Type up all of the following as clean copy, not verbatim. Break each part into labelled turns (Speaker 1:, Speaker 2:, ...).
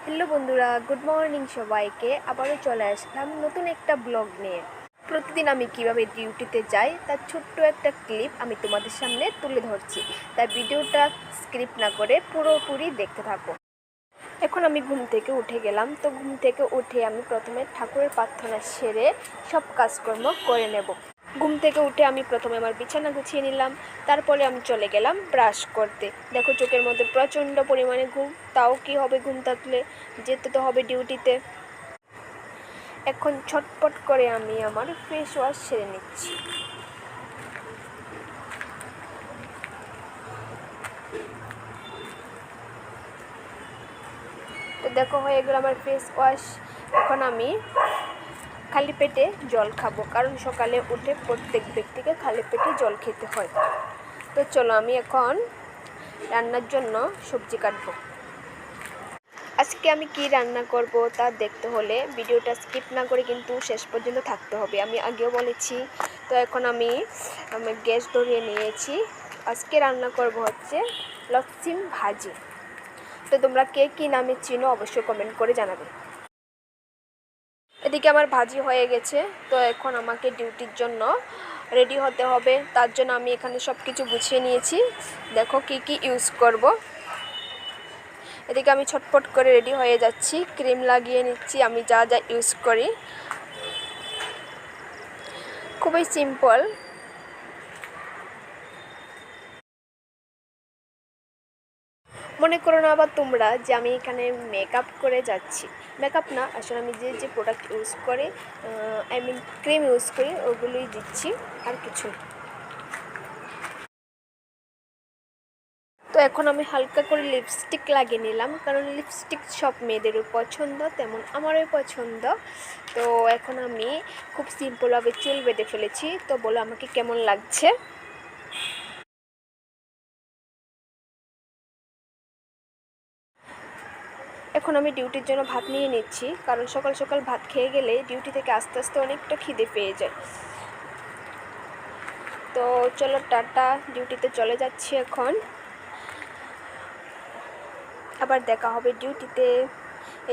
Speaker 1: Hello বন্ধুরা, good morning সবাইকে। আবারও চলে আসলাম নতুন একটা ব্লগ নিয়ে। প্রতিদিন আমি কিভাবে ডিউটিতে যাই তার ছোট্ট একটা ক্লিপ আমি তোমাদের সামনে তুলে ধরছি, তাই ভিডিওটা স্ক্রিপ্ট না করে পুরোপুরি দেখতে থাকো। এখন আমি ঘুম থেকে উঠে গেলাম। তো ঘুম থেকে উঠে আমি প্রথমে ঠাকুরের প্রার্থনা সেরে সব কাজকর্ম করে নেব। ঘুম থেকে উঠে আমি প্রথমে আমার বিছানা গুছিয়ে নিলাম, তারপরে আমি চলে গেলাম ব্রাশ করতে। দেখো চোখের মধ্যে প্রচণ্ড পরিমাণে ঘুম, তাও কি হবে, ঘুম থাকলে যেতে তো হবে ডিউটিতে। এখন ছটপট করে আমি আমার ফেস ওয়াশ সেরে নিচ্ছি। তো দেখো হয়ে গেল আমার ফেস ওয়াশ। এখন আমি খালি পেটে জল খাবো, কারণ সকালে উঠে প্রত্যেক ব্যক্তিকে খালি পেটে জল খেতে হয়। তো চলো আমি এখন রান্নার জন্য সবজি কাটবো। আজকে আমি কি রান্না করব তা দেখতে হলে ভিডিওটা স্কিপ না করে কিন্তু শেষ পর্যন্ত থাকতে হবে, আমি আগেও বলেছি। তো এখন আমি গ্যাস ধরিয়ে নিয়েছি। আজকে রান্না করব হচ্ছে লক্সিম ভাজি। তো তোমরা কে কী নামে চিনো অবশ্যই কমেন্ট করে জানাবে। এদিকে আমার ভাজি হয়ে গেছে। তো এখন আমাকে ডিউটির জন্য রেডি হতে হবে, তার জন্য আমি এখানে সব কিছু গুছিয়ে নিয়েছি। দেখো কি কি ইউজ করব। এদিকে আমি ছটফট করে রেডি হয়ে যাচ্ছি, ক্রিম লাগিয়ে নিচ্ছি। আমি যা যা ইউজ করি খুবই সিম্পল। মনে করো না আবার তোমরা যে আমি এখানে মেকআপ করে যাচ্ছি। মেকআপ না, আসলে আমি যে যে প্রোডাক্ট ইউজ করি, ক্রিম ইউজ করি, ওগুলোই দিচ্ছি, আর কিছু। তো এখন আমি হালকা করে লিপস্টিক লাগিয়ে নিলাম, কারণ লিপস্টিক সব মেয়েদেরও পছন্দ, তেমন আমারও পছন্দ। তো এখন আমি খুব সিম্পলভাবে চুল বেঁধে ফেলেছি। তো বলো আমাকে কেমন লাগছে। এখন আমি ডিউটির জন্য ভাত নিয়ে নিচ্ছি, কারণ সকাল সকাল ভাত খেয়ে গেলে ডিউটি থেকে আস্তে আস্তে অনেকটা খিদে পেয়ে যায়। তো চলো টাটা, ডিউটিতে চলে যাচ্ছি এখন। আবার দেখা হবে ডিউটিতে।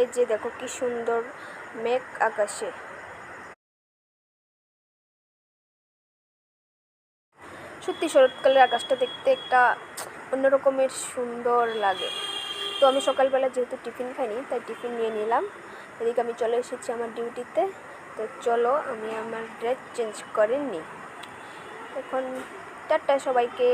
Speaker 1: এই যে দেখো কি সুন্দর মেঘ আকাশে। সত্যি শরৎকালের আকাশটা দেখতে একটা অন্যরকমের সুন্দর লাগে। তো আমি সকালবেলা যেহেতু টিফিন খাইনি, তাই টিফিন নিয়ে নিলাম। এদিকে আমি চলে এসেছি আমার ডিউটিতে। তো চলো আমি আমার ড্রেস চেঞ্জ করে নিই। এখন টাটা সবাইকে।